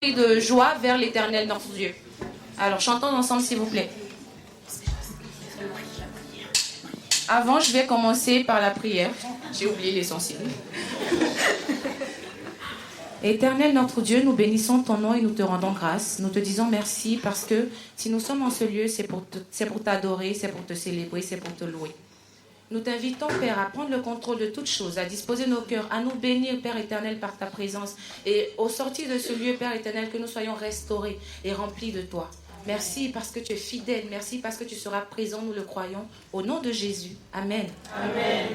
de joie vers l'Éternel notre Dieu. Alors chantons ensemble s'il vous plaît. Avant, je vais commencer par la prière. J'ai oublié l'essentiel. Éternel notre Dieu, nous bénissons ton nom et nous te rendons grâce. Nous te disons merci parce que si nous sommes en ce lieu, c'est pour t'adorer, c'est pour te célébrer, c'est pour te louer. Nous t'invitons, Père, à prendre le contrôle de toutes choses, à disposer nos cœurs, à nous bénir, Père éternel, par ta présence. Et au sortir de ce lieu, Père éternel, que nous soyons restaurés et remplis de toi. Merci parce que tu es fidèle. Merci parce que tu seras présent, nous le croyons. Au nom de Jésus. Amen. Amen.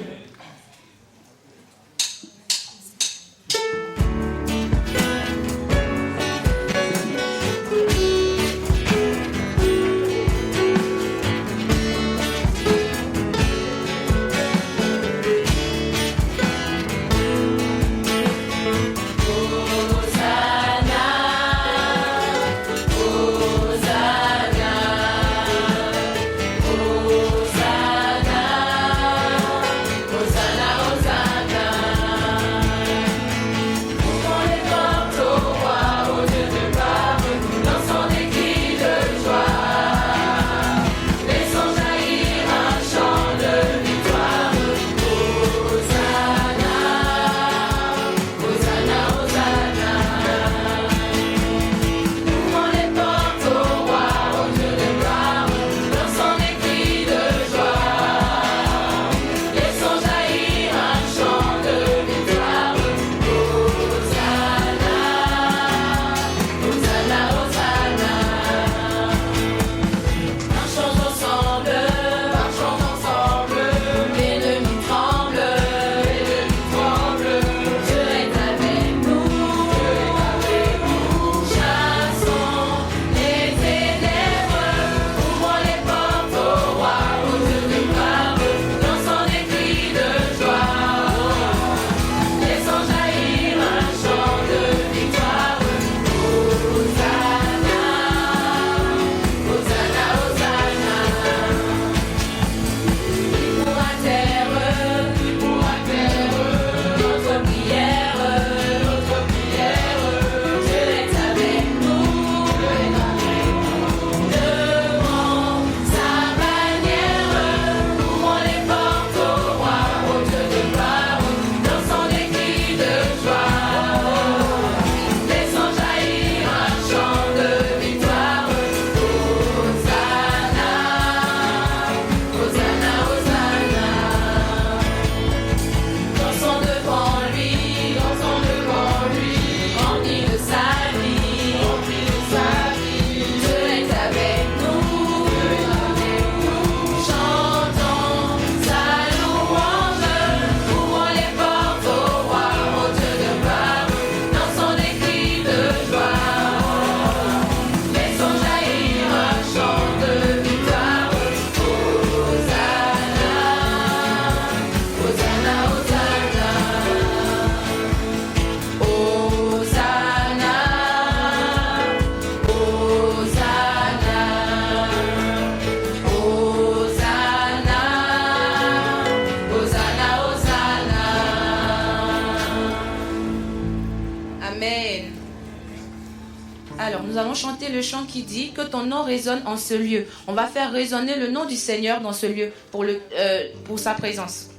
Chanter le chant qui dit que ton nom résonne en ce lieu. On va faire résonner le nom du Seigneur dans ce lieu pour sa présence.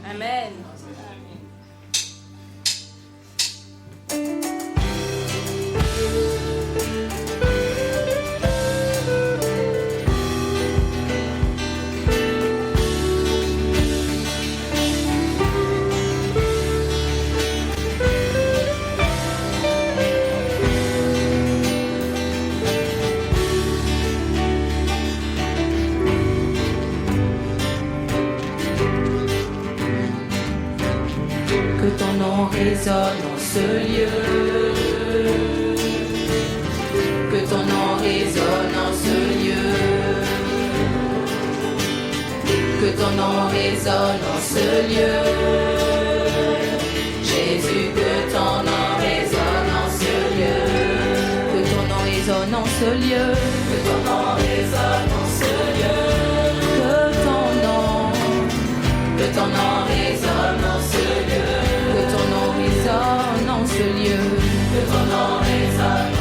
Amen. Résonne en ce lieu, que ton nom résonne en ce lieu, que ton nom résonne en ce lieu, Jésus, que ton nom résonne en ce lieu, que ton nom résonne en ce lieu, que ton nom résonne en ce lieu, que ton nom résonne en ce lieu. Que ton nom résonne en ce lieu. Que ton nom résonne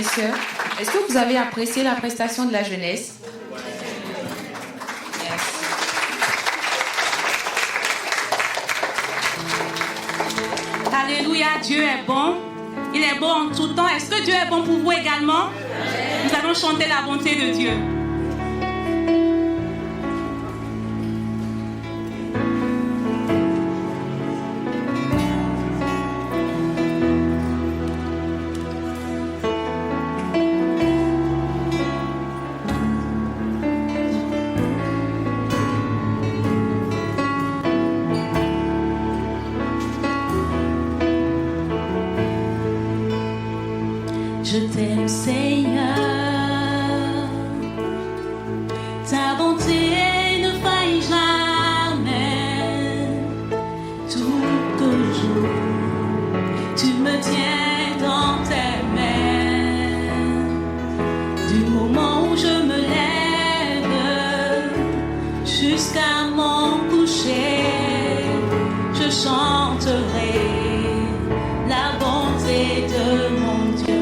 et sœurs, est-ce que vous avez apprécié la prestation de la jeunesse? Yes. Alléluia, Dieu est bon. Il est bon en tout temps. Est-ce que Dieu est bon pour vous également? Nous allons chanter la bonté de Dieu. Je t'aime, Seigneur, ta bonté ne faillit jamais. Tout le jour, tu me tiens dans tes mains. Du moment où je me lève jusqu'à mon coucher, je chanterai la bonté de mon Dieu.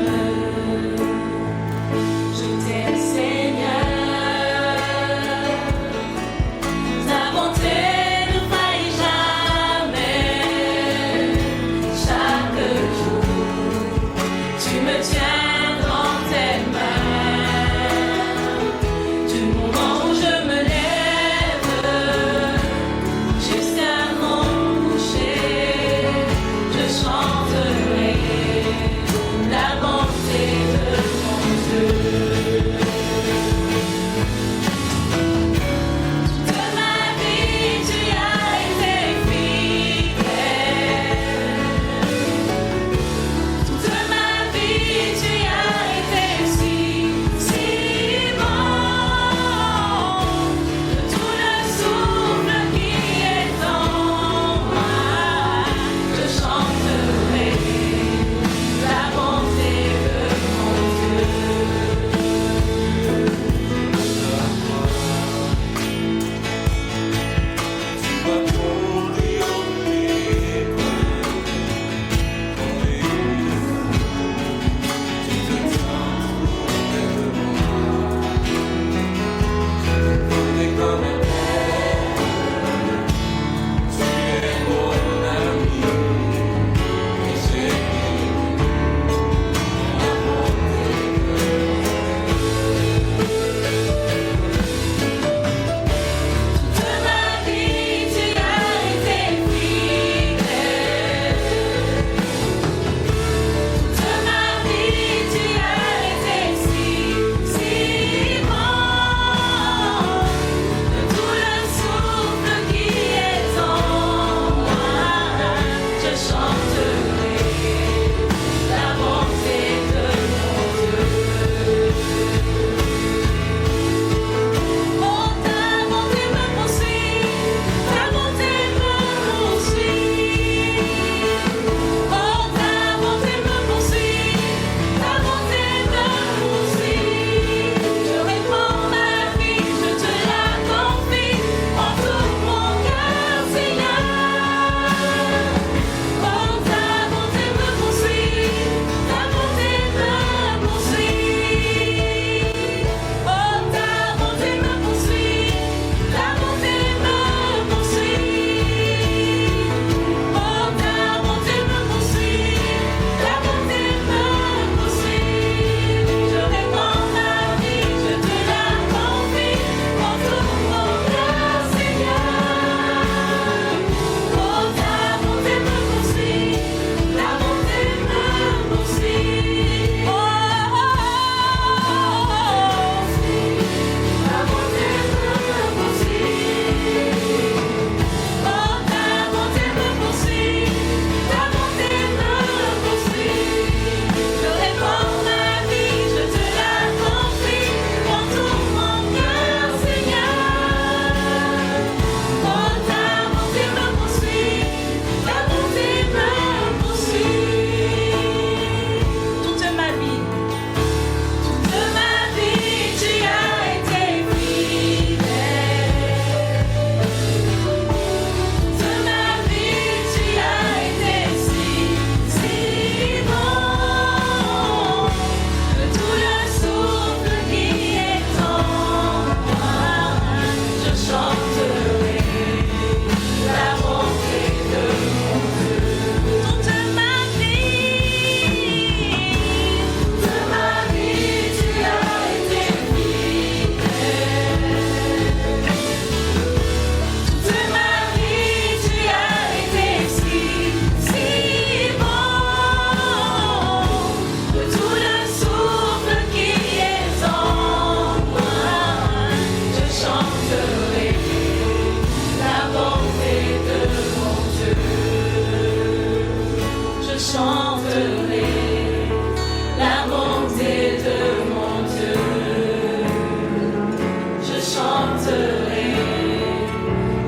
chanterai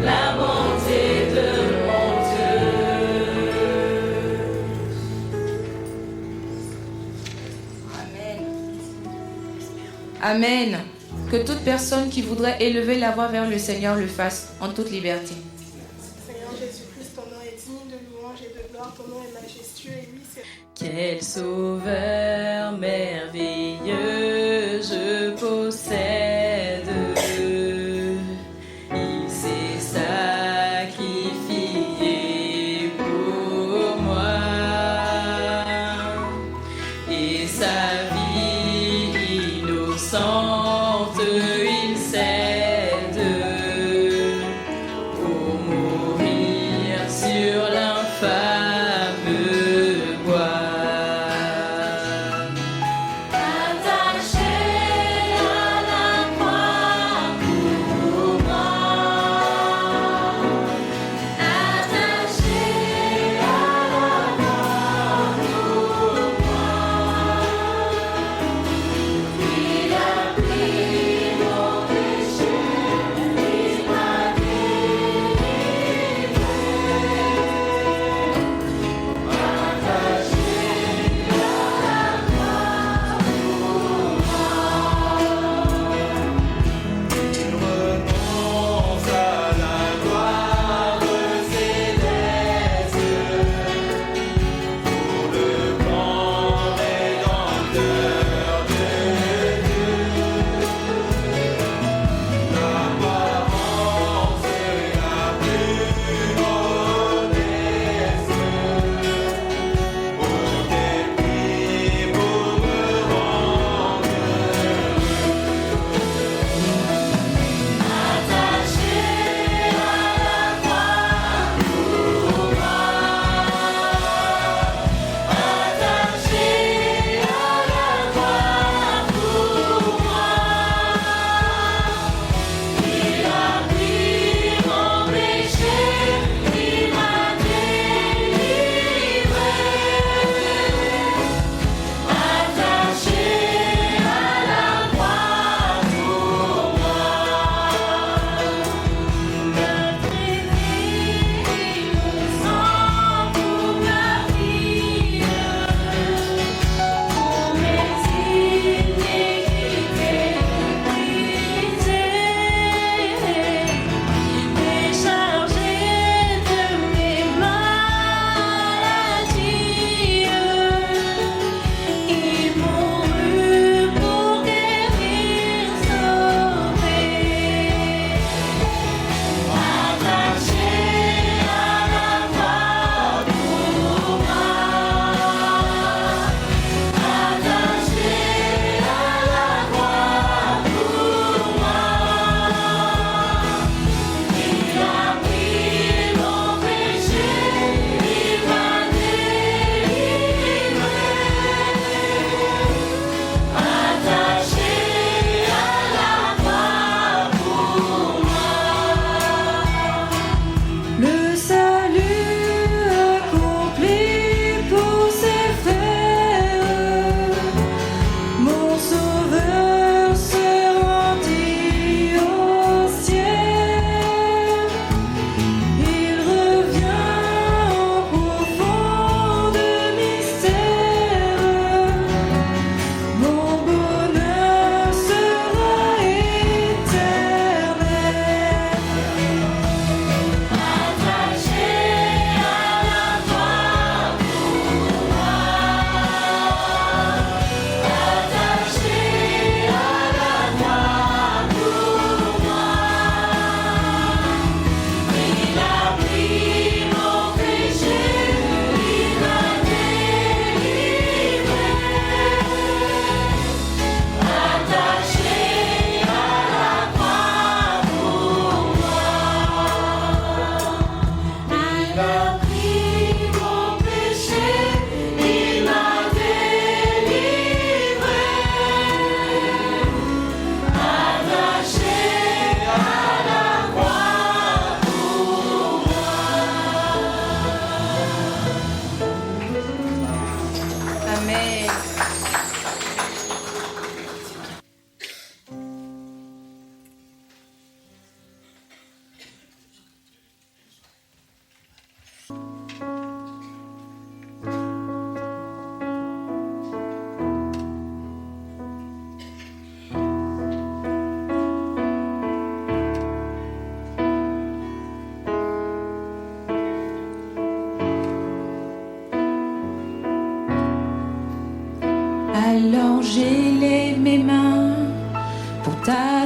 la bonté de mon Dieu. Amen. Amen. Que toute personne qui voudrait élever la voix vers le Seigneur le fasse en toute liberté. Seigneur Jésus-Christ, ton nom est digne de louange et de gloire, ton nom est majestueux et oui, c'est... Quel sauveur merveilleux je possède. Il s'est sacrifié pour moi. Et sa vie innocente, il cède pour mourir sur l'infâme bois. Attaché à la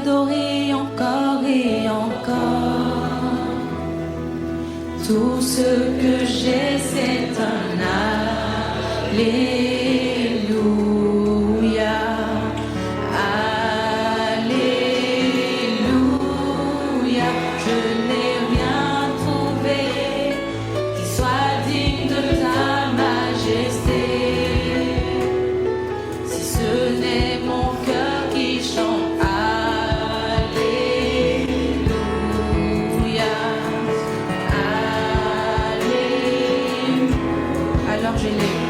t'adorer encore et encore. Tout ce que j'ai, c'est un Alléluia. Alléluia. Je n'ai rien trouvé qui soit digne de ta majesté. Si ce n'est mon cœur qui chante Alléluia. Alléluia. Alors je l'ai.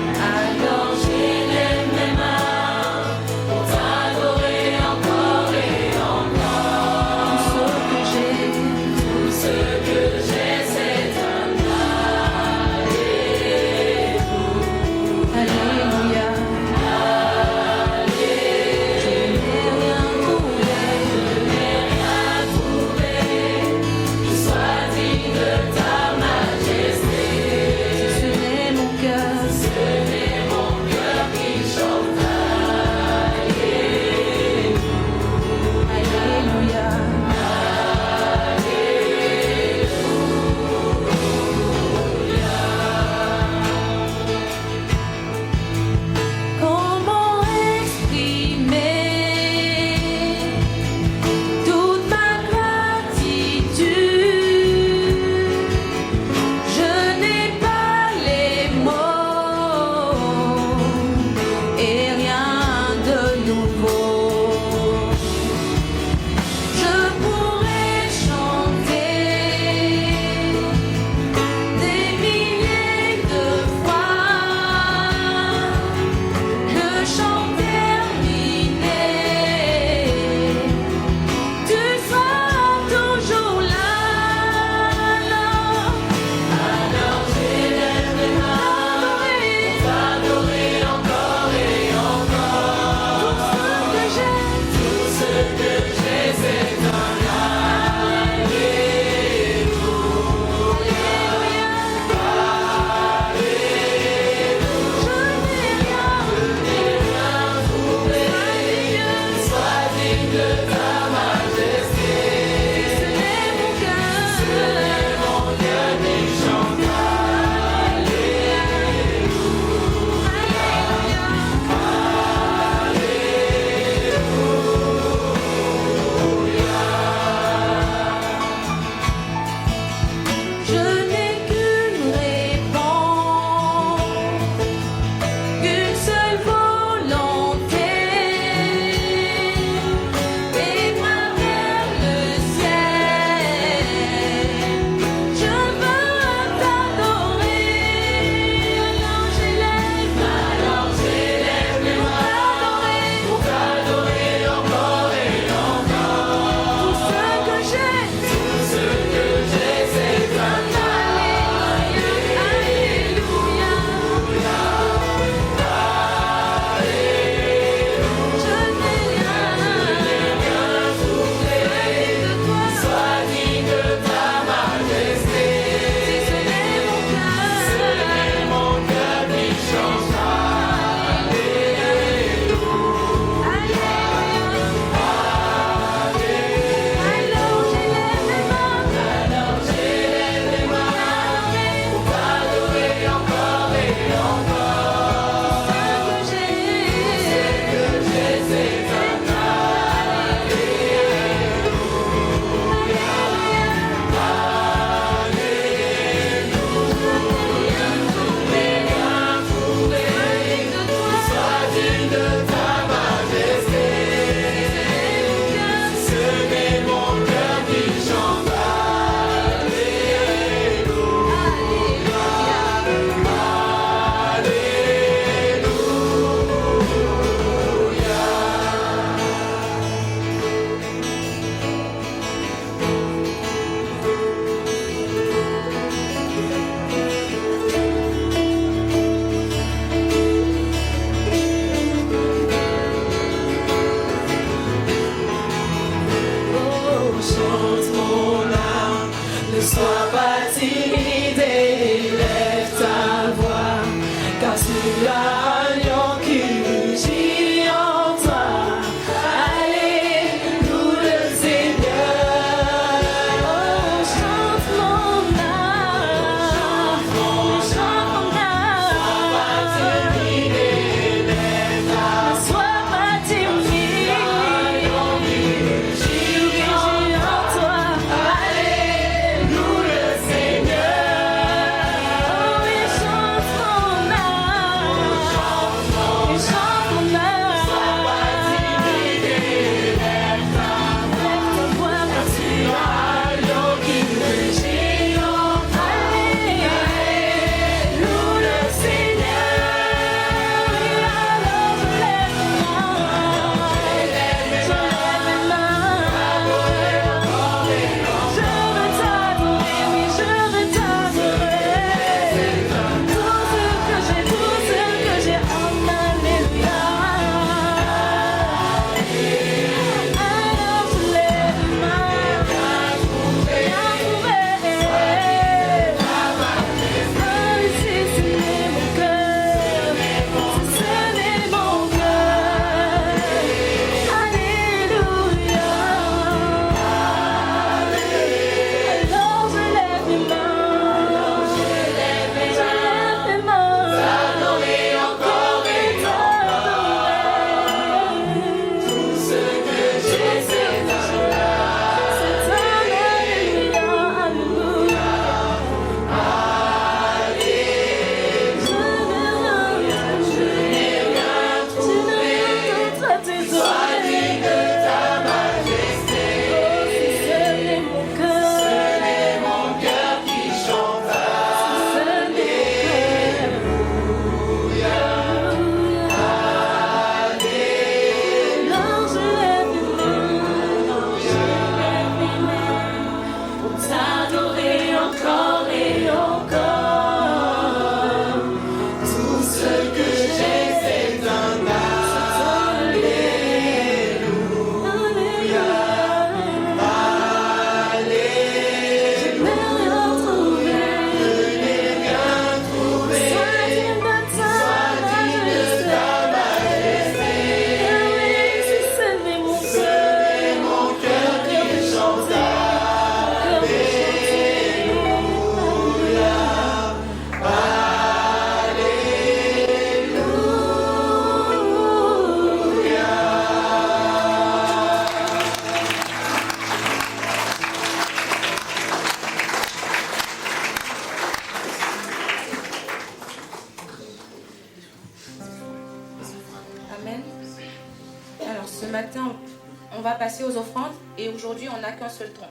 va passer aux offrandes et aujourd'hui, on n'a qu'un seul tronc.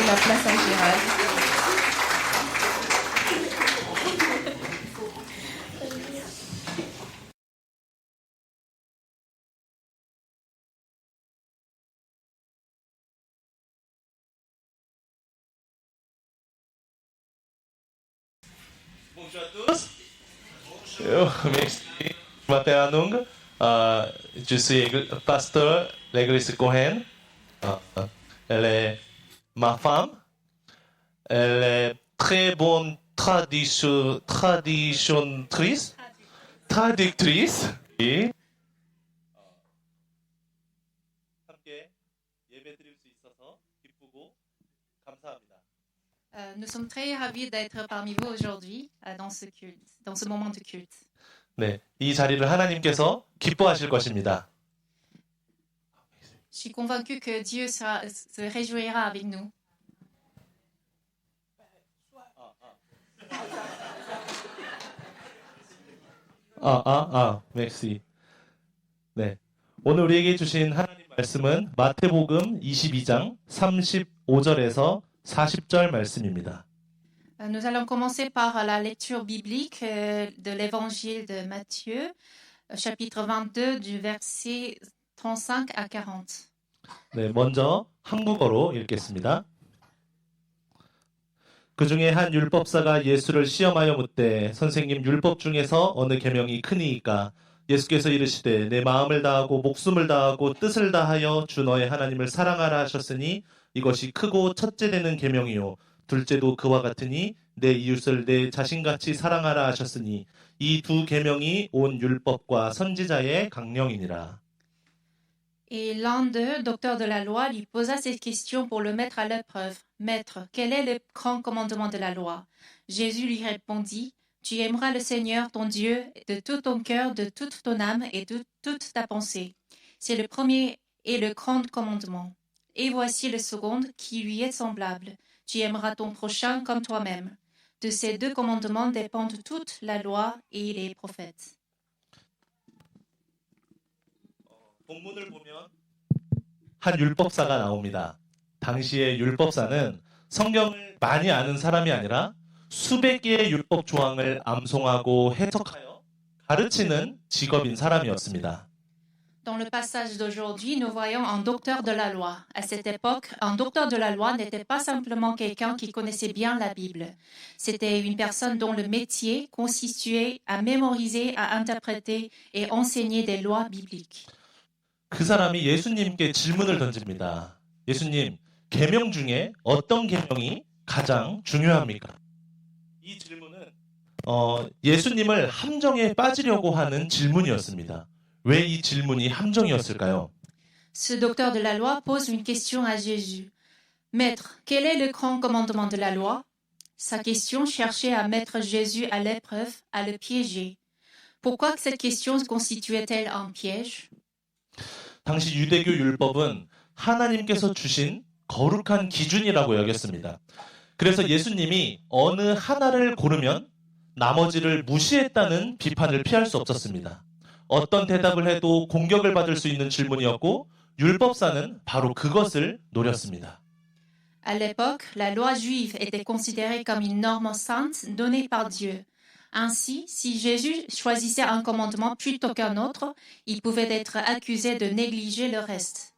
la place à Gérald. Bonjour à tous. Bonjour. Merci. Je m'appelle Anung. Je suis pasteur de l'église Cohen. Elle est ma femme. Elle est très bonne traductrice. Et 함께 예배드릴 수 있어서 기쁘고 감사합니다. Nous sommes très ravis d'être parmi vous aujourd'hui dans ce culte, dans ce moment de culte. 네, 이 자리를 하나님께서 기뻐하실 것입니다. Je suis convaincue que Dieu se réjouira avec nous. merci. 네, 오늘 우리에게 주신 하나님 말씀은 마태복음 22장 35절에서 40절 말씀입니다. Nous allons commencer par la lecture biblique de l'évangile de Matthieu, chapitre 22, du verset 35 à 40. 네, 먼저 한국어로 읽겠습니다. 그 중에 한 율법사가 예수를 시험하여 묻되 선생님 율법 중에서 어느 계명이 크니이까 예수께서 이르시되 내 마음을 다하고 목숨을 다하고 뜻을 다하여 주 너의 하나님을 사랑하라 하셨으니 이것이 크고 첫째 되는 계명이요 둘째도 그와 같으니 내 이웃을 내 자신같이 사랑하라 하셨으니 이 두 계명이 온 율법과 선지자의 강령이니라. Et l'un d'eux, docteur de la loi, lui posa cette question pour le mettre à l'épreuve. Maître, quel est le grand commandement de la loi? Jésus lui répondit, tu aimeras le Seigneur ton Dieu de tout ton cœur, de toute ton âme et de toute ta pensée. C'est le premier et le grand commandement. Et voici le second qui lui est semblable. Tu aimeras ton prochain comme toi-même. De ces deux commandements dépendent toute la loi et les prophètes. 본문을 보면 한 율법사가 나옵니다. 당시의 율법사는 성경을 많이 아는 사람이 아니라 수백 개의 율법 조항을 암송하고 해석하여 가르치는 직업인 사람이었습니다. Dans le passage d'aujourd'hui, nous voyons un docteur de la loi. À cette époque, un docteur de la loi n'était pas simplement quelqu'un qui connaissait bien la Bible. C'était une personne dont le métier consistait à mémoriser, à interpréter et enseigner des lois bibliques. 그 사람이 예수님께 질문을 던집니다. 예수님, 계명 중에 어떤 계명이 가장 중요합니까? 이 질문은 예수님을 함정에 빠지려고 하는 질문이었습니다. 왜 이 질문이 함정이었을까요? Ce docteur de la loi pose une question à Jésus. Maître, quel est le grand commandement de la loi? Sa question cherchait à mettre Jésus à l'épreuve, à le piéger. Pourquoi cette question constituait-elle un piège? 당시 유대교 율법은 하나님께서 주신 거룩한 기준이라고 여겼습니다. 그래서 예수님이 어느 하나를 고르면 나머지를 무시했다는 비판을 피할 수 없었습니다. 어떤 대답을 해도 공격을 받을 수 있는 질문이었고 율법사는 바로 그것을 노렸습니다. À l'époque, la loi juive était considérée comme une norme sainte donnée par Dieu. Ainsi, si Jésus choisissait un commandement plutôt qu'un autre, il pouvait être accusé de négliger le reste.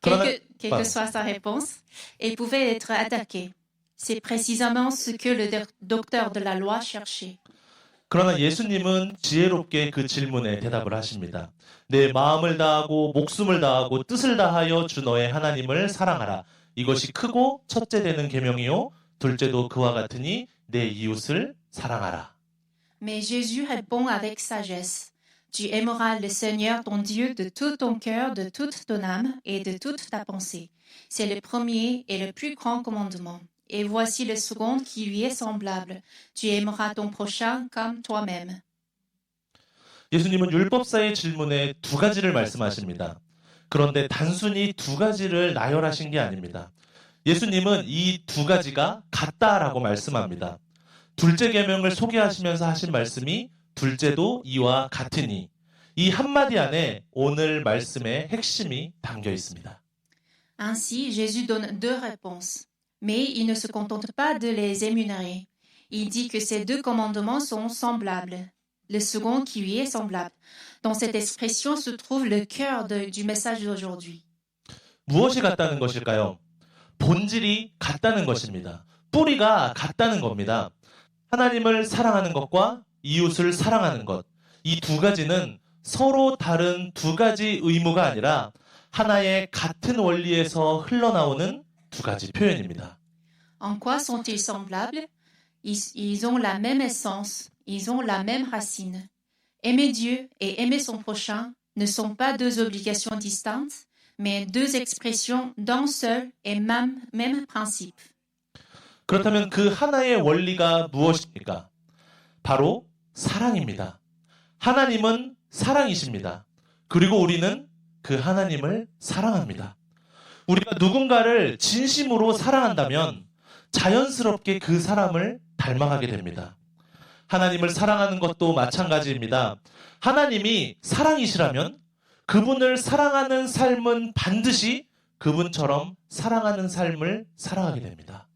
Quelle que soit sa réponse, il pouvait être attaqué. C'est précisément ce que le docteur de la loi cherchait. 그러나 예수님은 지혜롭게 그 질문에 대답을 하십니다. 내 마음을 다하고 목숨을 다하고 뜻을 다하여 주 너의 하나님을 사랑하라. 이것이 크고 첫째 되는 계명이요 둘째도 그와 같으니 내 이웃을 사랑하라. Mais Jésus répond avec sagesse. Tu aimeras le Seigneur ton Dieu de tout ton cœur, de toute ton âme et de toute ta pensée. C'est le premier et le plus grand commandement. Et voici le second qui lui est semblable. Tu aimeras ton prochain comme toi-même. 예수님은 율법사의 질문에 두 가지를 말씀하십니다. 그런데 단순히 두 가지를 나열하신 게 아닙니다. 예수님은 이 두 가지가 같다라고 말씀합니다. 둘째 계명을 소개하시면서 하신 말씀이 둘째도 이와 같으니 이 한마디 안에 오늘 말씀의 핵심이 담겨 있습니다. Ainsi, Jésus donne deux réponses. Mais il ne se contente pas de les énumérer. Il dit que ces deux commandements sont semblables. Le second qui lui est semblable. Dans cette expression se trouve le cœur du message d'aujourd'hui. 무엇이 같다는 것일까요? 본질이 같다는 것입니다. 뿌리가 같다는 겁니다. 하나님을 사랑하는 것과 이웃을 사랑하는 것. 이 두 가지는 서로 다른 두 가지 의무가 아니라 하나의 같은 원리에서 흘러나오는 두 가지 표현입니다. En quoi sont-ils semblables? Ils ont la même essence, ils ont la même racine. Aimer Dieu et aimer son prochain ne sont pas deux obligations distinctes, mais deux expressions d'un seul et même principe. 그렇다면 그 하나의 원리가 무엇입니까? 바로 사랑입니다. 하나님은 사랑이십니다. 그리고 우리는 그 하나님을 사랑합니다. 우리가 누군가를 진심으로 사랑한다면 자연스럽게 그 사람을 닮아가게 됩니다. 하나님을 사랑하는 것도 마찬가지입니다. 하나님이 사랑이시라면 그분을 사랑하는 삶은 반드시 그분처럼 사랑하는 삶을 살아가게 됩니다.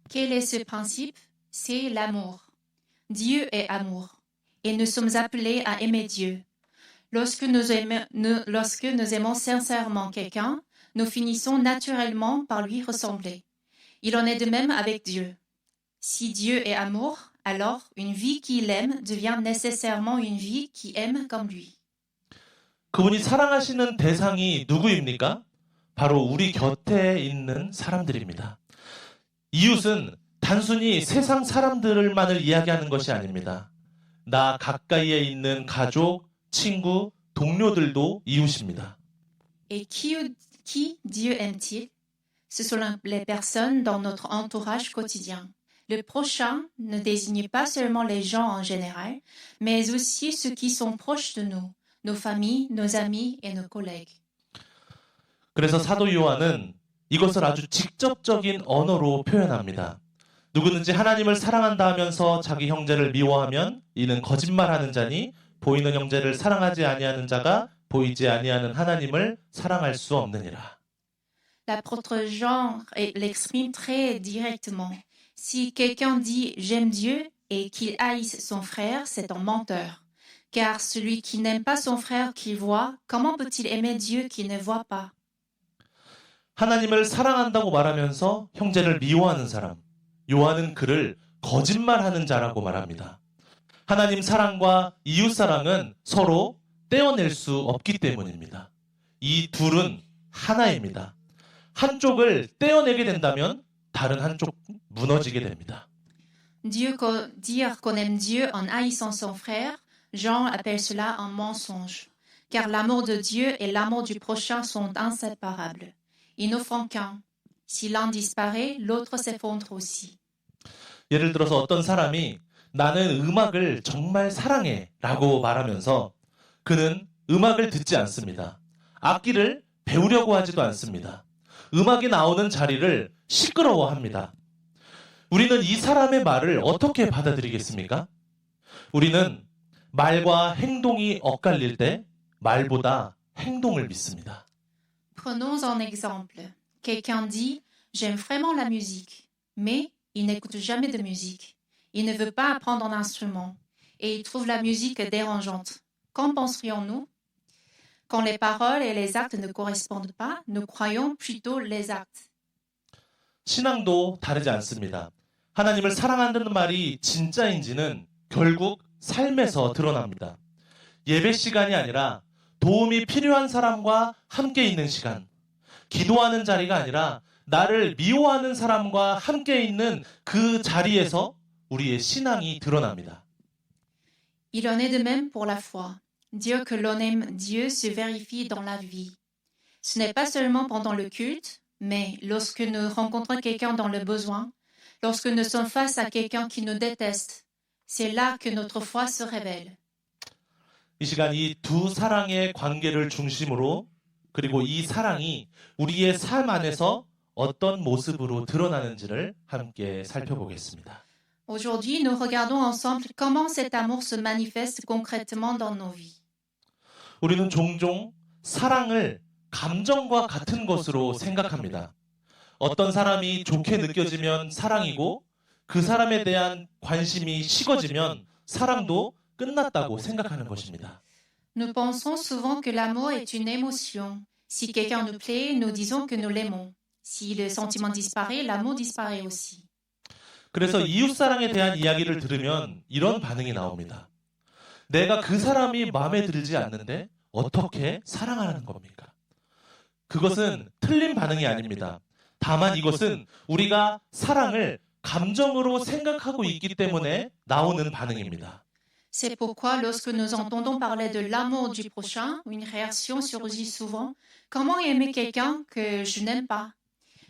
Quel est ce principe? C'est l'amour. Dieu est amour. Et nous sommes appelés à aimer Dieu. Lorsque nous aimons sincèrement quelqu'un, nous finissons naturellement par lui ressembler. Il en est de même avec Dieu. Si Dieu est amour, alors une vie qu'il aime devient nécessairement une vie qui aime comme lui. 그분이 사랑하시는 대상이 누구입니까? 바로 우리 곁에 있는 사람들입니다. 이웃은 단순히 세상 사람들만을 이야기하는 것이 아닙니다. 나 가까이에 있는 가족, 친구, 동료들도 이웃입니다. Et qui Dieu aime-t-il? Ce sont les personnes dans notre entourage quotidien. Le prochain ne désigne pas seulement les gens en général, mais aussi ceux qui sont proches de nous, nos familles, nos amis et nos collègues. 그래서 사도 요한은 이것을 아주 직접적인 언어로 표현합니다. 누구든지 하나님을 사랑한다 하면서 자기 형제를 미워하면 이는 거짓말하는 자니 보이는 형제를 사랑하지 아니하는 자가 보이지 아니하는 하나님을 사랑할 수 없느니라. L'apôtre Jean l'exprime très directement. Si quelqu'un dit « j'aime Dieu » et qu'il haïsse son frère, c'est un menteur. Car celui qui n'aime pas son frère qu'il voit, comment peut-il aimer Dieu qu'il ne voit pas? 하나님을 사랑한다고 말하면서 형제를 미워하는 사람, 요한은 그를 거짓말하는 자라고 말합니다. 하나님 사랑과 이웃 사랑은 서로 떼어낼 수 없기 때문입니다. 이 둘은 하나입니다. 한쪽을 떼어내게 된다면 다른 한쪽 무너지게 됩니다. Dire qu'on aime Dieu en haïssant son frère, Jean appelle cela un mensonge. Car l'amour de Dieu et l'amour du prochain sont inséparables. Ils ne font qu'un. Si l'un disparaît, l'autre s'effondre aussi. 예를 들어서 어떤 사람이 나는 음악을 정말 사랑해 라고 말하면서 그는 음악을 듣지 않습니다. 악기를 배우려고 하지도 않습니다. 음악이 나오는 자리를 시끄러워합니다. 우리는 이 사람의 말을 어떻게 받아들이겠습니까? 우리는 말과 행동이 엇갈릴 때 말보다 행동을 믿습니다. Prenons un exemple. Quelqu'un dit « J'aime vraiment la musique », mais il n'écoute jamais de musique. Il ne veut pas apprendre un instrument et il trouve la musique dérangeante. Qu'en penserions-nous? Quand les paroles et les actes ne correspondent pas, nous croyons plutôt les actes. 신앙도 다르지 않습니다. 하나님을 사랑한다는 말이 진짜인지는 결국 삶에서 드러납니다. 예배 시간이 아니라 도움이 필요한 사람과 함께 있는 시간, 기도하는 자리가 아니라 나를 미워하는 사람과 함께 있는 그 자리에서 우리의 신앙이 드러납니다. Il en est de même pour la foi. Dire que l'on aime Dieu se vérifie dans la vie. Ce n'est pas seulement pendant le culte, mais lorsque nous rencontrons quelqu'un dans le besoin, lorsque nous sommes face à quelqu'un qui nous déteste, c'est là que notre foi se révèle. 이 시간 이 두 사랑의 관계를 중심으로 그리고 이 사랑이 우리의 삶 안에서 어떤 모습으로 드러나는지를 함께 살펴보겠습니다. Aujourd'hui, nous regardons ensemble comment cet amour se manifeste concrètement dans nos vies. 우리는 종종 사랑을 감정과 같은 것으로 생각합니다. 어떤 사람이 좋게 느껴지면 사랑이고 그 사람에 대한 관심이 식어지면 사랑도 끝났다고 생각하는 것입니다. Nous pensons souvent que l'amour est une émotion. Si quelqu'un nous plaît, nous disons que nous l'aimons. Si le sentiment disparaît, l'amour disparaît aussi. 그래서 이웃사랑에 대한 이야기를 들으면 이런 반응이 나옵니다. 내가 그 사람이 마음에 들지 않는데 어떻게 사랑하는 겁니까? 그것은 틀린 반응이 아닙니다. 다만 이것은 우리가 사랑을 감정으로 생각하고 있기 때문에 나오는 반응입니다. C'est pourquoi lorsque nous entendons parler de l'amour du prochain, une réaction surgit souvent. Comment aimer quelqu'un que je n'aime pas?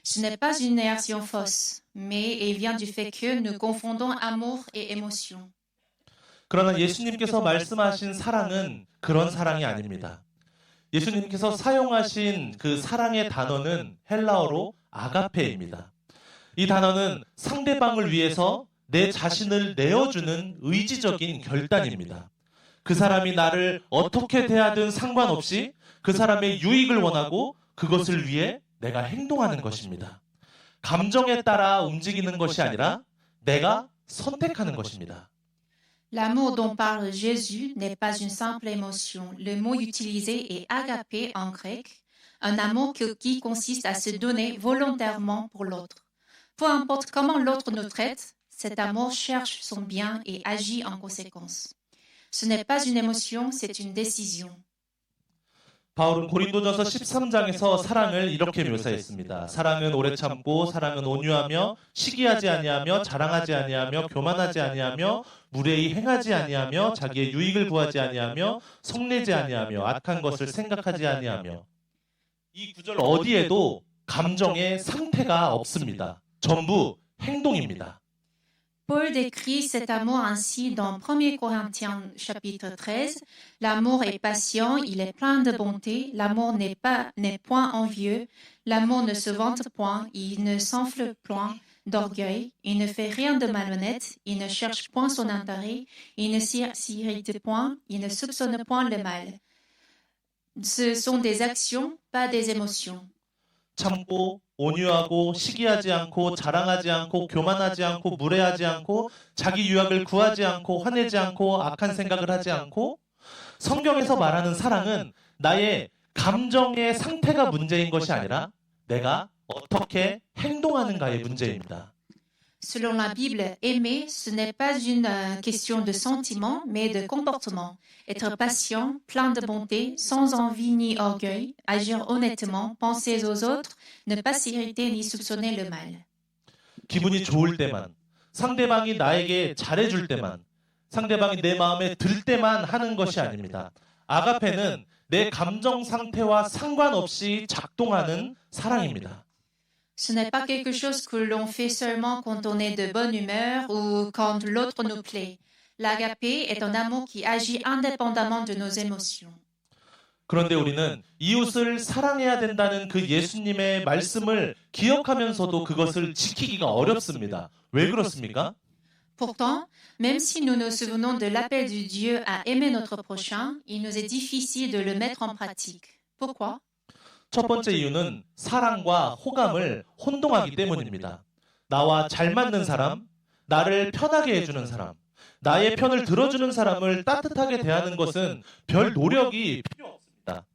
Ce n'est pas une réaction fausse, mais elle vient du fait que nous confondons amour et émotion. 그러나 예수님께서 말씀하신 사랑은 그런 사랑이 아닙니다. 예수님께서 사용하신 그 사랑의 단어는 헬라어로 아가페입니다. 이 단어는 상대방을 위해서 내 자신을 내어주는 의지적인 결단입니다. 그 사람이 나를 어떻게 대하든 상관없이 그 사람의 유익을 원하고 그것을 위해 내가 행동하는 것입니다. 감정에 따라 움직이는 것이 아니라 내가 선택하는 것입니다. L'amour dont parle Jésus n'est pas une simple émotion. Le mot utilisé est agapé en grec, un amour qui consiste à se donner volontairement pour l'autre. Peu importe comment l'autre nous traite, cet amour cherche son bien et agit en conséquence. Ce n'est pas une émotion, c'est une décision. 바울은 고린도전서 13장에서 사랑을 이렇게 묘사했습니다. 사랑은 오래 참고 사랑은 온유하며 시기하지 아니하며 자랑하지 아니하며 교만하지 아니하며 무례히 행하지 아니하며 자기의 유익을 구하지 아니하며 성내지 아니하며 악한 것을 생각하지 아니하며. 이 구절 어디에도 감정의 상태가 없습니다. 전부 행동입니다. Paul décrit cet amour ainsi dans 1 Corinthiens chapitre 13. L'amour est patient, il est plein de bonté, l'amour n'est point envieux, l'amour ne se vante point, il ne s'enfle point d'orgueil, il ne fait rien de malhonnête, il ne cherche point son intérêt, il ne s'irrite point, il ne soupçonne point le mal. Ce sont des actions, pas des émotions. 참고 온유하고 시기하지 않고 자랑하지 않고 교만하지 않고 무례하지 않고 자기 유익을 구하지 않고 화내지 않고 악한 생각을 하지 않고. 성경에서 말하는 사랑은 나의 감정의 상태가 문제인 것이 아니라 내가 어떻게 행동하는가의 문제입니다. Selon la Bible, aimer, ce n'est pas une question de sentiment, mais de comportement. Être patient, plein de bonté, sans envie ni orgueil, agir honnêtement, penser aux autres, ne pas s'irriter ni soupçonner le mal. 기분이 좋을 때만, 상대방이 나에게 잘해줄 때만, 상대방이 내 마음에 들 때만 하는 것이 아닙니다. 아가페는 내 감정 상태와 상관없이 작동하는 사랑입니다. Ce n'est pas quelque chose que l'on fait seulement quand on est de bonne humeur ou quand l'autre nous plaît. L'agapé est un amour qui agit indépendamment de nos émotions. 그런데 우리는 이웃을 사랑해야 된다는 그 예수님의 말씀을 기억하면서도 그것을 지키기가 어렵습니다. 왜 그렇습니까? Pourtant, même si nous nous souvenons de l'appel de Dieu à aimer notre prochain, il nous est difficile de le mettre en pratique. Pourquoi? 첫 번째 이유는 사랑과 호감을 혼동하기 때문입니다. 나와 잘 맞는 사람, 나를 편하게 해주는 사람, 나의 편을 들어주는 사람을 따뜻하게 대하는 것은 별 노력이 필요 없습니다.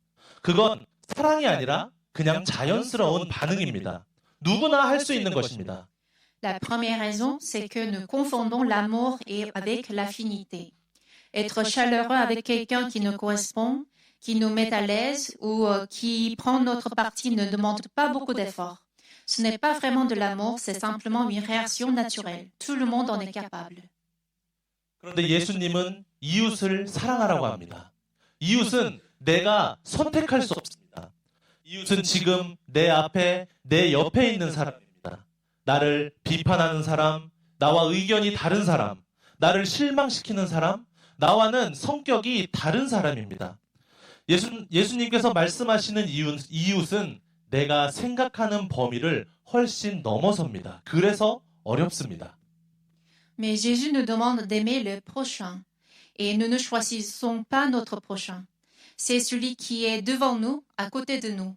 그건 사랑이 아니라 그냥 자연스러운 반응입니다. 누구나 할 수 있는 것입니다. La première raison, c'est que nous confondons l'amour avec l'affinité. Être chaleureux avec quelqu'un qui nous correspond, qui nous met à l'aise ou qui prend notre parti ne demande pas beaucoup d'efforts. Ce n'est pas vraiment de l'amour, c'est simplement une réaction naturelle. Tout le monde en est capable. 그런데 예수님은 이웃을 사랑하라고 합니다. 이웃은 내가 선택할 수 없습니다. 이웃은 지금 내 앞에, 내 옆에 있는 사람입니다. 나를 비판하는 사람, 나와 의견이 다른 사람, 나를 실망시키는 사람, 나와는 성격이 다른 사람입니다. 예수님께서 말씀하시는 이웃은 내가 생각하는 범위를 훨씬 넘어섭니다. 그래서 어렵습니다. Mais Jésus nous demande d'aimer le prochain. Et nous ne choisissons pas notre prochain. C'est celui qui est devant nous, à côté de nous.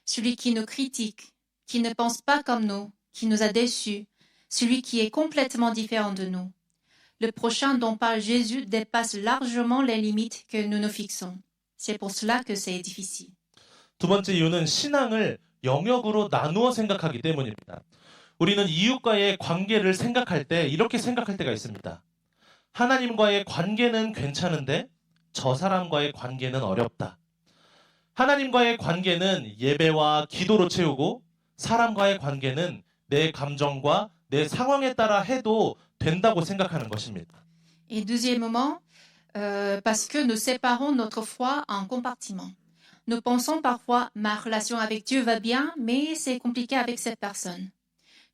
Celui qui nous critique, qui ne pense pas comme nous, qui nous a déçus, celui qui est complètement différent de nous. Le prochain dont parle Jésus dépasse largement les limites que nous nous fixons. C'est pour cela que c'est difficile. 두 번째 이유는 신앙을 영역으로 나누어 생각하기 때문입니다. 우리는 이웃과의 관계를 생각할 때 이렇게 생각할 때가 있습니다. 하나님과의 관계는 괜찮은데 저 사람과의 관계는 어렵다. 하나님과의 관계는 예배와 기도로 채우고 사람과의 관계는 내 감정과 내 상황에 따라 해도 된다고 생각하는 것입니다. Et deuxièmement, parce que nous séparons notre foi en compartiments. Nous pensons parfois, ma relation avec Dieu va bien, mais c'est compliqué avec cette personne.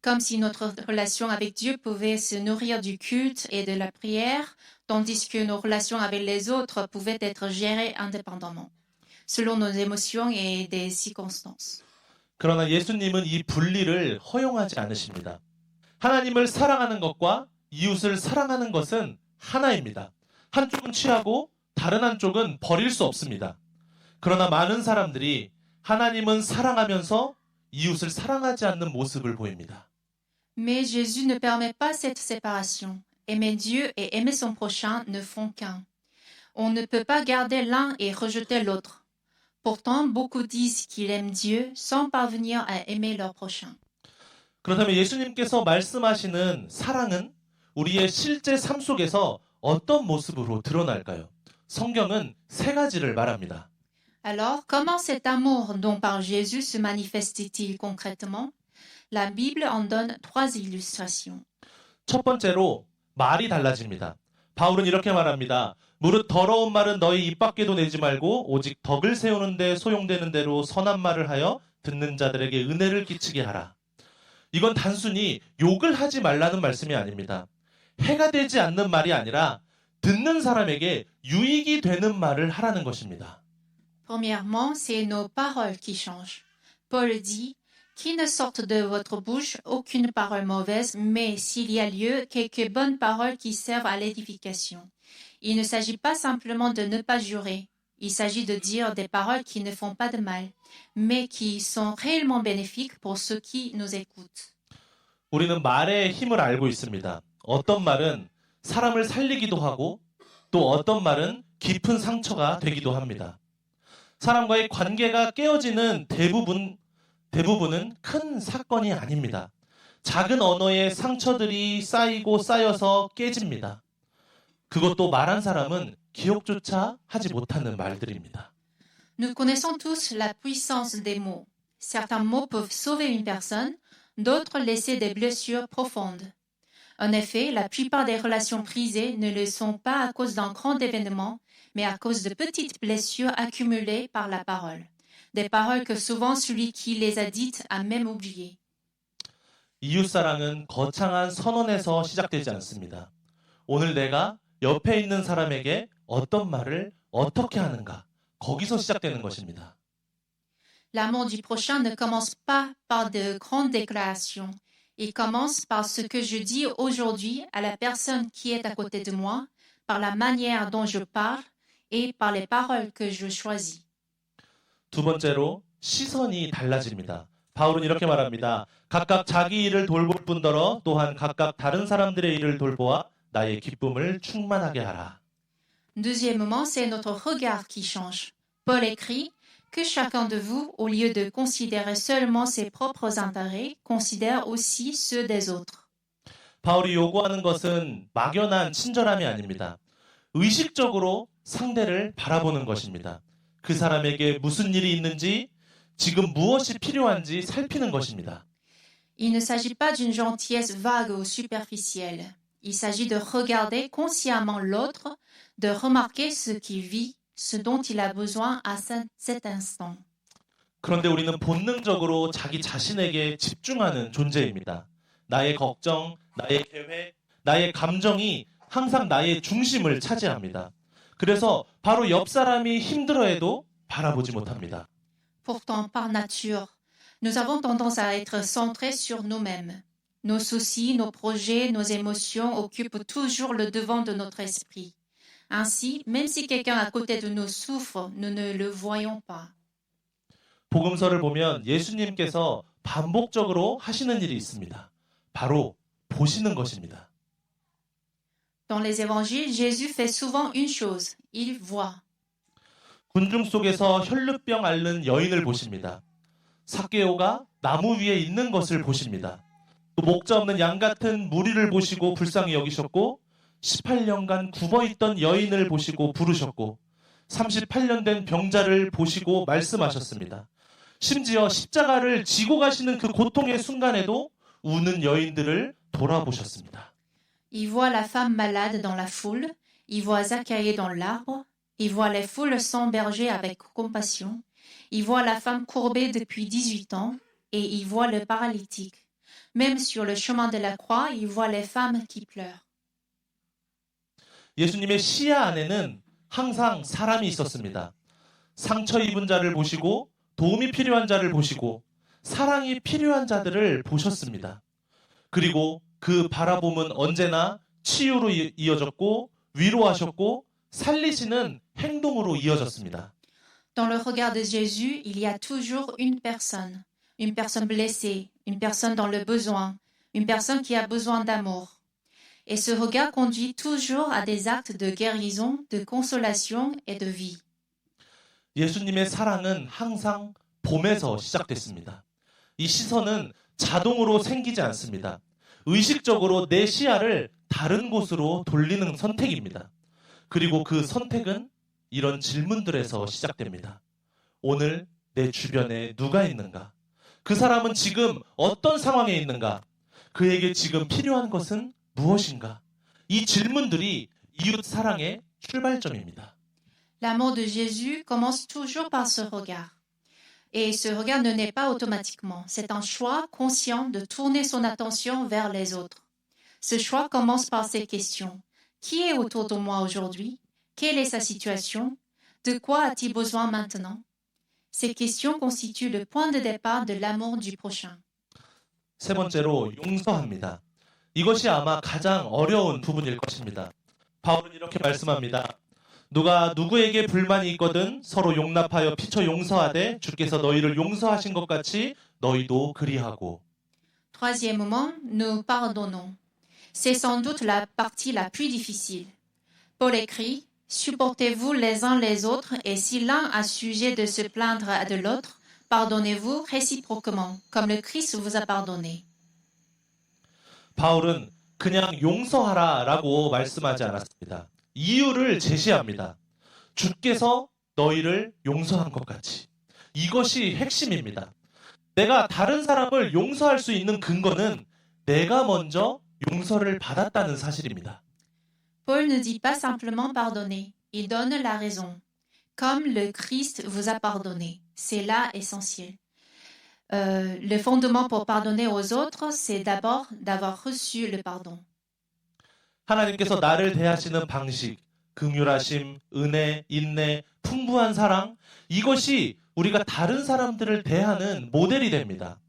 Comme si notre relation avec Dieu pouvait se nourrir du culte et de la prière, tandis que nos relations avec les autres pouvaient être gérées indépendamment, selon nos émotions et des circonstances. 그러나 예수님은 이 분리를 허용하지 않으십니다. 하나님을 사랑하는 것과 이웃을 사랑하는 것은 하나입니다. 한쪽은 취하고 다른 한쪽은 버릴 수 없습니다. 그러나 많은 사람들이 하나님은 사랑하면서 이웃을 사랑하지 않는 모습을 보입니다. Mais Jésus ne permet pas cette séparation. Aimer Dieu et aimer son prochain ne font qu'un. On ne peut pas garder l'un et rejeter l'autre. Pourtant, beaucoup disent qu'ils aiment Dieu sans parvenir à aimer leur prochain. 그렇다면 예수님께서 말씀하시는 사랑은 우리의 실제 삶 속에서 어떤 모습으로 드러날까요? 성경은 세 가지를 말합니다. Alors, comment cet amour dont parle Jésus se manifeste-t-il concrètement? La Bible en donne 3 illustrations. 첫 번째로 말이 달라집니다. 바울은 이렇게 말합니다. 무릇 더러운 말은 너희 입 밖에도 내지 말고 오직 덕을 세우는 데 소용되는 대로 선한 말을 하여 듣는 자들에게 은혜를 끼치게 하라. 이건 단순히 욕을 하지 말라는 말씀이 아닙니다. 해가 되지 않는 말이 아니라 듣는 사람에게 유익이 되는 말을 하라는 것입니다. Premièrement, c'est nos paroles qui changent. Paul dit, qu'il ne sorte de votre bouche aucune parole mauvaise, mais s'il y a lieu, quelques bonnes paroles qui servent à l'édification. Il ne s'agit pas simplement de ne pas jurer. Il s'agit de dire des paroles qui ne font pas de mal, mais qui sont réellement bénéfiques pour ceux qui nous écoutent. 우리는 말의 힘을 알고 있습니다. 어떤 말은 사람을 살리기도 하고 또 어떤 말은 깊은 상처가 되기도 합니다. 사람과의 관계가 깨어지는 대부분은 큰 사건이 아닙니다. 작은 언어의 상처들이 쌓이고 쌓여서 깨집니다. 그것도 말한 사람은 기억조차 하지 못하는 말들입니다. Nous connaissons tous la puissance des mots. Certains mots peuvent sauver une personne, d'autres laisser des blessures profondes. En effet, la plupart des relations brisées ne le sont pas à cause d'un grand événement, mais à cause de petites blessures accumulées par la parole. Des paroles que souvent celui qui les a dites a même oubliées. 이웃사랑은 거창한 선언에서 시작되지 않습니다. 오늘 내가 옆에 있는 사람에게 어떤 말을 어떻게 하는가, 거기서 시작되는 것입니다. L'amour du prochain ne commence pas par de grandes déclarations. Il commence par ce que je dis aujourd'hui à la personne qui est à côté de moi, par la manière dont je parle et par les paroles que je choisis. 두 번째로 시선이 달라집니다. 바울은 이렇게 말합니다. 각각 자기 일을 돌볼 뿐더러 또한 각각 다른 사람들의 일을 돌보아 나의 기쁨을 충만하게 하라. Deuxièmement, c'est notre regard qui change. Paul écrit que chacun de vous, au lieu de considérer seulement ses propres intérêts, considère aussi ceux des autres. 바울이 요구하는 것은 막연한 친절함이 아닙니다. 의식적으로 상대를 바라보는 것입니다. 그 사람에게 무슨 일이 있는지, 지금 무엇이 필요한지 살피는 것입니다. Il ne s'agit pas d'une gentillesse vague ou superficielle. Il s'agit de regarder consciemment l'autre, de remarquer ce qu'il vit, ce dont il a besoin à cet instant. 그런데 우리는 본능적으로 자기 자신에게 집중하는 존재입니다. 나의 걱정, 나의 계획, 나의 감정이 항상 나의 중심을 차지합니다. 그래서 바로 옆 사람이 힘들어해도 바라보지 못합니다. Pourtant, par nature, nous avons tendance à être centrés sur nous-mêmes. Nos soucis, nos projets, nos émotions occupent toujours le devant de notre esprit. Ainsi, même si quelqu'un à côté de nous souffre, nous ne le voyons pas. 복음서를 보면 예수님께서 반복적으로 하시는 일이 있습니다. 바로 보시는 것입니다. Dans les évangiles, Jésus fait souvent une chose, il voit. 군중 속에서 혈루병 앓는 여인을 보십니다. 삭개오가 나무 위에 있는 것을 보십니다. 또 목자 없는 양 같은 무리를 보시고 불쌍히 여기셨고 18년간 굽어있던 여인을 보시고 부르셨고 38년 된 병자를 보시고 말씀하셨습니다. 심지어 십자가를 지고 가시는 그 고통의 순간에도 우는 여인들을 돌아보셨습니다. Il voit la femme malade dans la foule, il voit Zachaïe dans l'arbre, il voit les foules sans berger avec compassion, il voit la femme courbée depuis 18 ans et il voit le paralytique. Même sur le chemin de la croix, il voit les femmes qui pleurent. 예수님의 시야 안에는 항상 사람이 있었습니다. 상처 입은 자를 보시고 도움이 필요한 자를 보시고 사랑이 필요한 자들을 보셨습니다. 그리고 그 바라봄은 언제나 치유로 이어졌고 위로하셨고 살리시는 행동으로 이어졌습니다. Dans le regard de Jésus, il y a toujours une personne blessée, une personne dans le besoin, une personne qui a besoin d'amour. Et ce regard conduit toujours à des actes de guérison, de consolation et de vie. 예수님의 사랑은 항상 봄에서 시작됐습니다. 이 시선은 자동으로 생기지 않습니다. 의식적으로 내 시야를 다른 곳으로 돌리는 선택입니다. 그리고 그 선택은 이런 질문들에서 시작됩니다. 오늘 내 주변에 누가 있는가? 그 사람은 지금 어떤 상황에 있는가? 그에게 지금 필요한 것은 무엇인가? 이 질문들이 이웃 사랑의 출발점입니다. L'amour de Jésus commence toujours par ce regard. Et ce regard ne naît pas automatiquement. C'est un choix conscient de tourner son attention vers les autres. Ce choix commence par ces questions. Qui est autour de moi aujourd'hui? Quelle est sa situation? De quoi a-t-il besoin maintenant? Ces questions constituent le point de départ de l'amour du prochain. 세 번째로 용서합니다. 이것이 아마 가장 어려운 부분일 것입니다. 바울은 이렇게 말씀합니다. 누가 누구에게 불만이 있거든 서로 용납하여 피쳐 용서하되 주께서 너희를 용서하신 것 같이 너희도 그리하고. Troisièmement, nous pardonnons. C'est sans doute la partie la plus difficile. Paul écrit, supportez-vous les uns les autres et si l'un a sujet de se plaindre à de l'autre, pardonnez-vous réciproquement, comme le Christ vous a pardonné. 바울은 그냥 용서하라라고 말씀하지 않았습니다. 이유를 제시합니다. 주께서 너희를 용서한 것 같이. 이것이 핵심입니다. 내가 다른 사람을 용서할 수 있는 근거는 내가 먼저 용서를 받았다는 사실입니다. Paul ne dit pas simplement pardonner, il donne la raison. Comme le Christ vous a pardonné, c'est là essentiel. Le fondement pour pardonner aux autres, c'est d'abord d'avoir reçu le pardon. 하나님께서 나를 대하시는 방식, 긍휼하심, 은혜, 인내, 풍부한 사랑, 이것이 우리가 다른 사람들을 대하는 모델이 됩니다.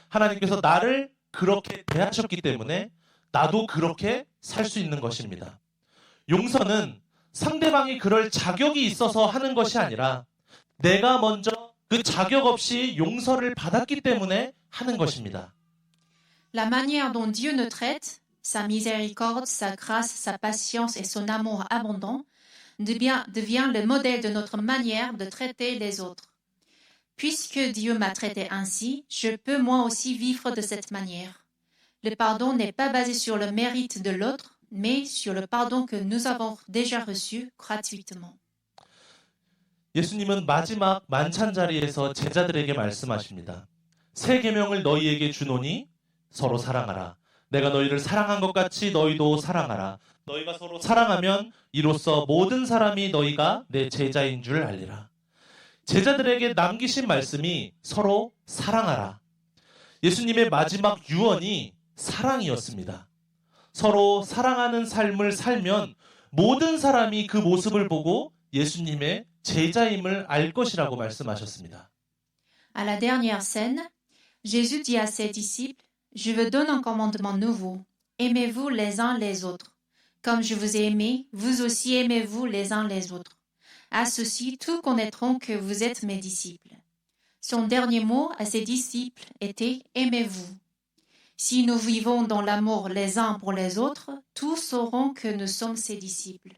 하나님께서 나를 그렇게 대하셨기 때문에 나도 그렇게 살 수 있는 것입니다. 용서는 상대방이 그럴 자격이 있어서 하는 것이 아니라 내가 먼저 그 자격 없이 용서를 받았기 때문에 하는 것입니다. La manière dont Dieu nous traite, sa miséricorde, sa grâce, sa patience et son amour abondant devient le modèle de notre manière de traiter les autres. Puisque Dieu m'a traité ainsi, je peux moi aussi vivre de cette manière. Le pardon n'est pas basé sur le mérite de l'autre, mais sur le pardon que nous avons déjà reçu gratuitement. 예수님은 마지막 만찬 자리에서 제자들에게 말씀하십니다. 새 계명을 너희에게 주노니 서로 사랑하라. 내가 너희를 사랑한 것 같이 너희도 사랑하라. 너희가 서로 사랑하면 이로써 모든 사람이 너희가 내 제자인 줄 알리라. 제자들에게 남기신 말씀이 서로 사랑하라. 예수님의 마지막 유언이 사랑이었습니다. 서로 사랑하는 삶을 살면 모든 사람이 그 모습을 보고 예수님의 제자임을 알 것이라고 말씀하셨습니다. À la dernière scène, Jésus dit à ses disciples, je vous donne un commandement nouveau. Aimez-vous les uns les autres. Comme je vous ai aimé, vous aussi aimez-vous les uns les autres. À ceci, tous connaîtront que vous êtes mes disciples. Son dernier mot à ses disciples était « Aimez-vous ». Si nous vivons dans l'amour les uns pour les autres, tous sauront que nous sommes ses disciples.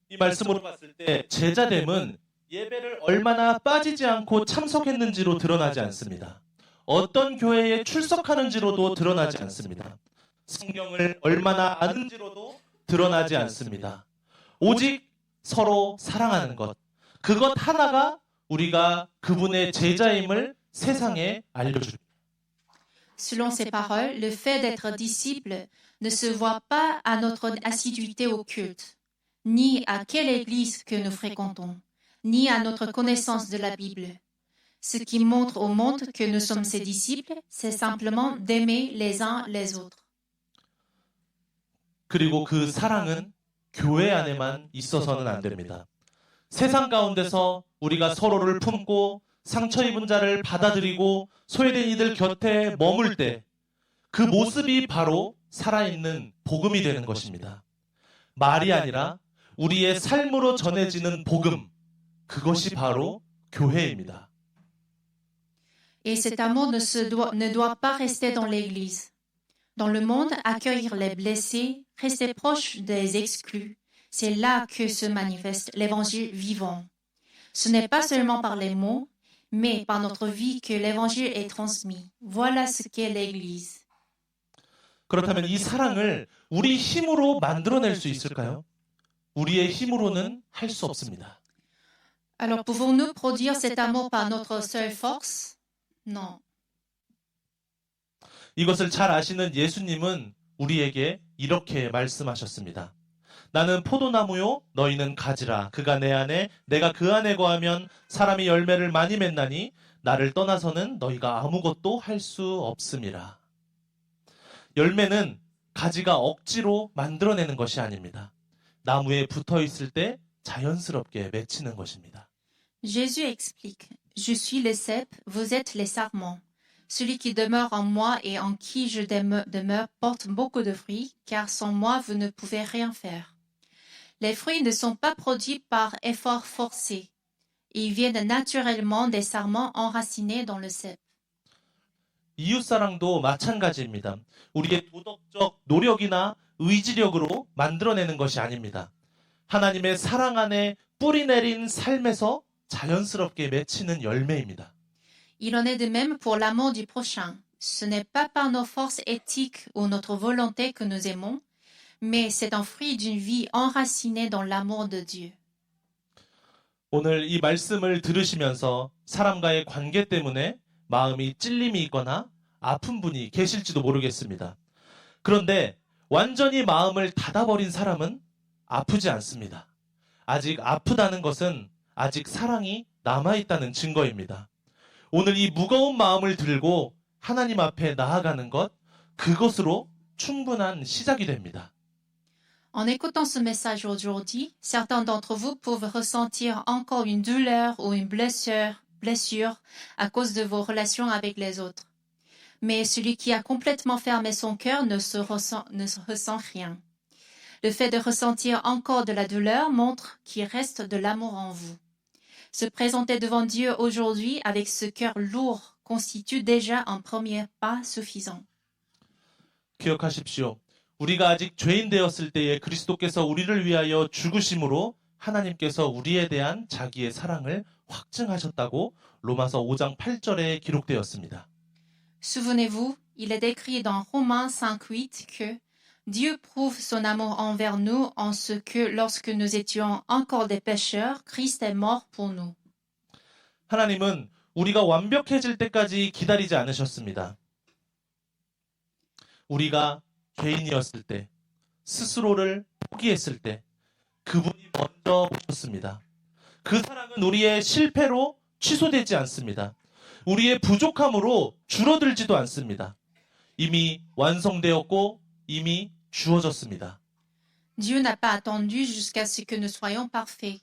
이 말씀으로 봤을 때 제자됨은 예배를 얼마나 빠지지 않고 참석했는지로 드러나지 않습니다. 어떤 교회에 출석하는지로도 드러나지 않습니다. 성경을 얼마나 아는지로도 드러나지 않습니다. 오직 서로 사랑하는 것, 그것 하나가 우리가 그분의 제자임을 세상에 알려줍니다. Selon ces paroles, le fait d'être disciple ne se voit pas à notre assiduité au culte, ni à quelle église que nous fréquentons, ni à notre connaissance de la Bible. Ce qui montre au monde que nous sommes ses disciples, c'est simplement d'aimer les uns les autres. 그리고 그 사랑은 교회 안에만 있어서는 안 됩니다. 세상 가운데서 우리가 서로를 품고 상처 입은 자를 받아들이고 소외된 이들 곁에 머물 때 그 모습이 바로 살아있는 복음이 되는 것입니다. 말이 아니라 우리의 삶으로 전해지는 복음, 그것이 바로 교회입니다. Et cet amour ne doit pas rester dans l'Église. Dans le monde, accueillir les blessés, rester proche des exclus, c'est là que se manifeste l'Évangile vivant. Ce n'est pas seulement par les mots, mais par notre vie que l'Évangile est transmis. Voilà ce qu'est l'Église. 그렇다면 이 사랑을 우리 힘으로 만들어낼 수 있을까요? 우리의 힘으로는 할 수 없습니다. Alors pouvons-nous produire cet amour par notre seule force? Non. 이것을 잘 아시는 예수님은 우리에게 이렇게 말씀하셨습니다. 나는 포도나무요, 너희는 가지라. 그가 내 안에, 내가 그 안에 거하면 사람이 열매를 많이 맺나니 나를 떠나서는 너희가 아무것도 할 수 없음이라. 열매는 가지가 억지로 만들어내는 것이 아닙니다. 나무에 붙어 있을 때 자연스럽게 맺히는 것입니다. Jésus explique, Je suis le cep, vous êtes les sarments. Celui qui demeure en moi et en qui je demeure porte beaucoup de fruits, car sans moi vous ne pouvez rien faire. Les fruits ne sont pas produits par effort forcé. Ils viennent naturellement des sarments enracinés dans le cep. 이웃사랑도 마찬가지입니다. 우리의 도덕적 노력이나 의지력으로 만들어내는 것이 아닙니다. 하나님의 사랑 안에 뿌리 내린 삶에서 자연스럽게 맺히는 열매입니다. Il en est de même pour l'amour du prochain. Ce n'est pas par nos forces éthiques ou notre volonté que nous aimons, mais c'est un fruit d'une vie enracinée dans l'amour de Dieu. 오늘 이 말씀을 들으시면서 사람과의 관계 때문에 마음이 찔림이 있거나 아픈 분이 계실지도 모르겠습니다. 그런데 완전히 마음을 닫아버린 사람은 아프지 않습니다. 아직 아프다는 것은 아직 사랑이 남아있다는 증거입니다. 오늘 이 무거운 마음을 들고 하나님 앞에 나아가는 것, 그것으로 충분한 시작이 됩니다. En écoutant ce message aujourd'hui, certains d'entre vous peuvent ressentir encore une douleur ou une blessure à cause de vos relations avec les autres. Mais celui qui a complètement fermé son cœur ne ressent rien. Le fait de ressentir encore de la douleur montre qu'il reste de l'amour en vous. Se présenter devant Dieu aujourd'hui avec ce cœur lourd constitue déjà un premier pas suffisant. 기억하십시오. 우리가 아직 죄인 되었을 때에 그리스도께서 우리를 위하여 죽으심으로 하나님께서 우리에 대한 자기의 사랑을 확증하셨다고 로마서 5장 8절에 기록되었습니다. Souvenez-vous, il est décrit dans Romains 5:8 que Dieu prouve son amour envers nous en ce que lorsque nous étions encore des pécheurs, Christ est mort pour nous. 하나님은 우리가 완벽해질 때까지 기다리지 않으셨습니다. 우리가 죄인이었을 때, 스스로를 포기했을 때 그분이 먼저 오셨습니다. 그 사랑은 우리의 실패로 취소되지 않습니다. 우리의 부족함으로 줄어들지도 않습니다. 이미 완성되었고 이미 주어졌습니다. Dieu n'a pas attendu jusqu'à ce que nous soyons parfaits.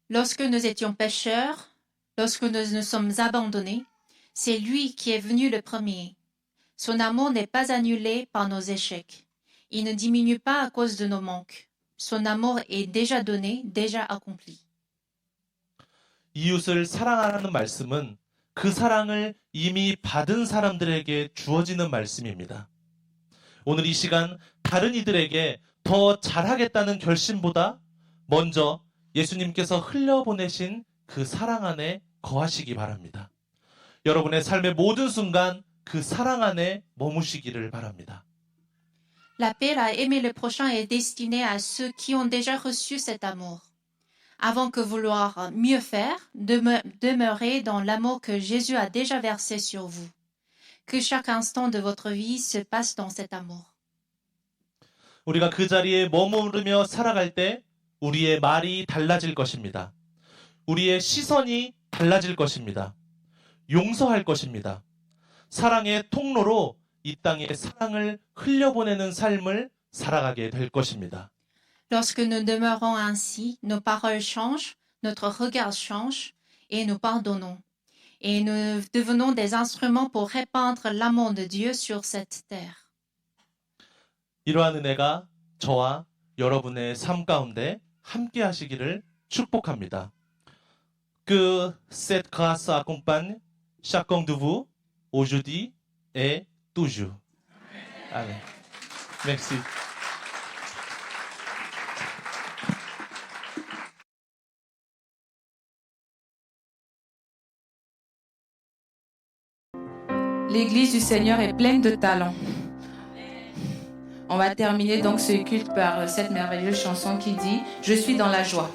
Lorsque nous étions pécheurs, lorsque nous nous sommes abandonnés, c'est lui qui est venu le premier. Son amour n'est pas annulé par nos échecs. Il ne diminue pas à cause de nos manques. Son amour est déjà donné, déjà accompli. 이웃을 사랑하라는 말씀은 그 사랑을 이미 받은 사람들에게 주어지는 말씀입니다. 오늘 이 시간 다른 이들에게 더 잘하겠다는 결심보다 먼저 예수님께서 흘려보내신 그 사랑 안에 거하시기 바랍니다. 여러분의 삶의 모든 순간 그 사랑 안에 머무시기를 바랍니다. L'appel à aimer le prochain est destiné à ceux qui ont déjà reçu cet amour. Avant que vouloir mieux faire, demeurez dans l'amour que Jésus a déjà versé sur vous. Que chaque instant de votre vie se passe dans cet amour. 우리가 그 자리에 머무르며 살아갈 때 우리의 말이 달라질 것입니다. 우리의 시선이 달라질 것입니다. 용서할 것입니다. 사랑의 통로로 이 땅에 사랑을 흘려보내는 삶을 살아가게 될 것입니다. Lorsque nous demeurons ainsi, nos paroles changent, notre regard change et nous pardonnons. Et nous devenons des instruments pour répandre l'amour de Dieu sur cette terre. 이러한 은혜가 저와 여러분의 삶 가운데 함께 하시기를 축복합니다. Que cette grâce accompagne chacun de vous aujourd'hui et toujours. Amen. Merci. L'église du Seigneur est pleine de talents. On va terminer donc ce culte par cette merveilleuse chanson qui dit « Je suis dans la joie ».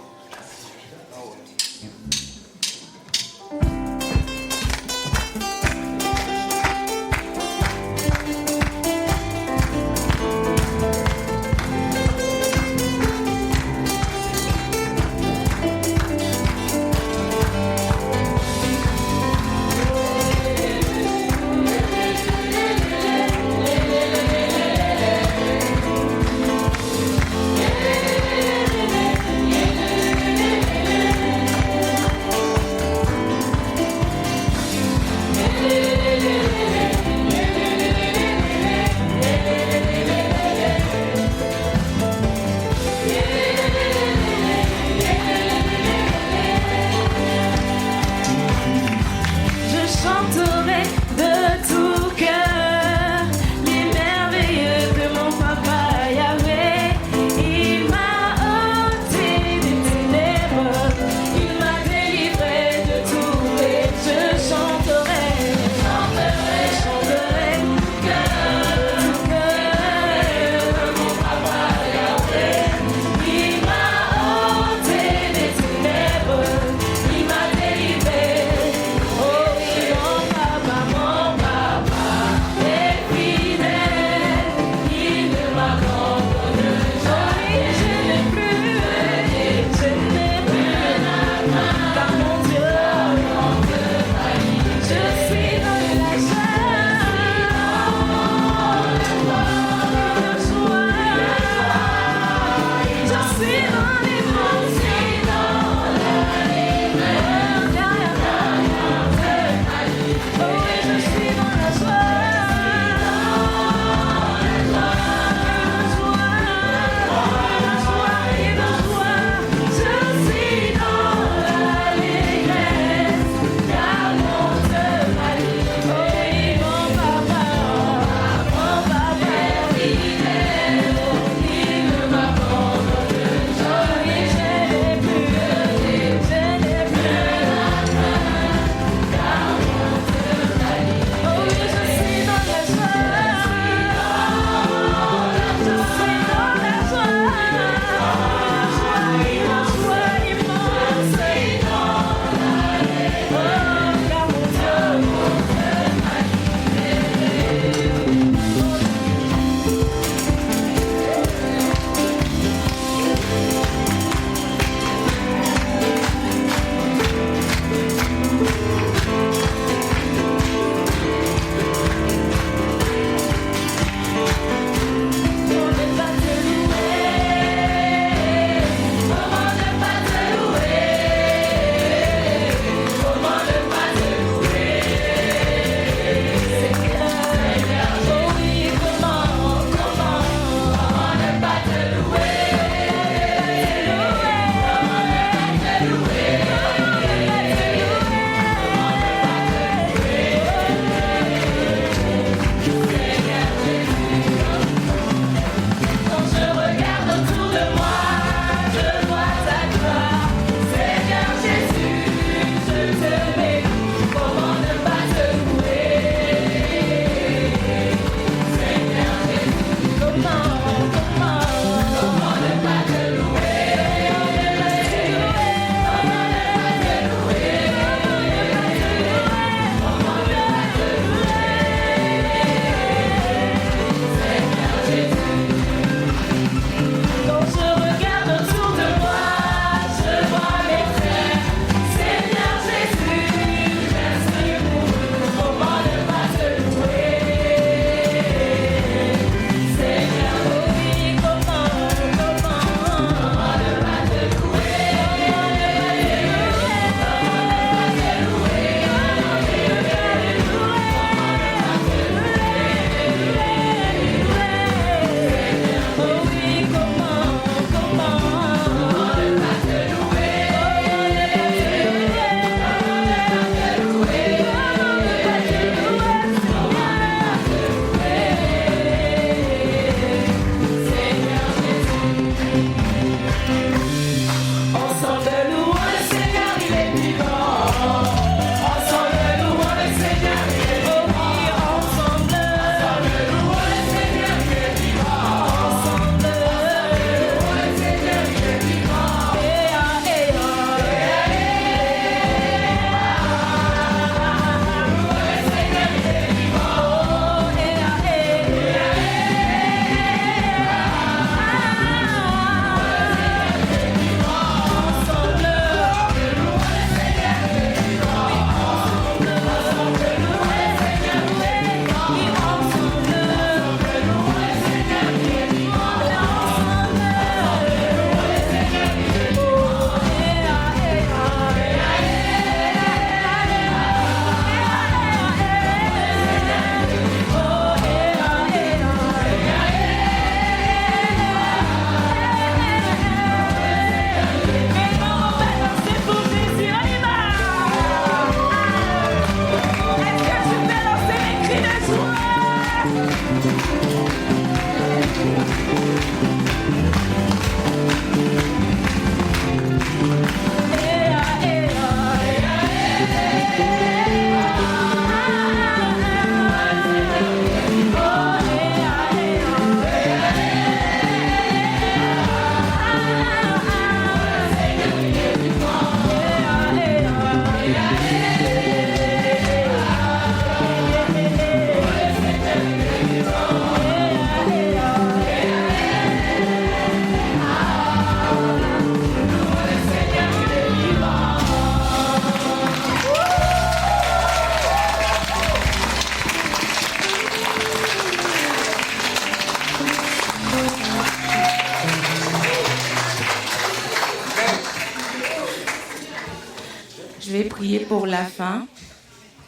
Je vais prier pour la fin.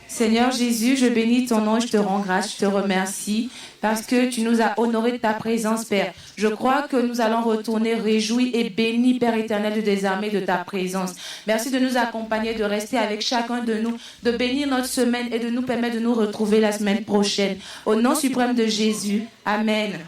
Seigneur Jésus, je bénis ton nom et je te rends grâce, je te remercie parce que tu nous as honorés de ta présence, Père. Je crois que nous allons retourner réjouis et bénis, Père éternel, de des armées de ta présence. Merci de nous accompagner, de rester avec chacun de nous, de bénir notre semaine et de nous permettre de nous retrouver la semaine prochaine. Au nom suprême de Jésus, Amen.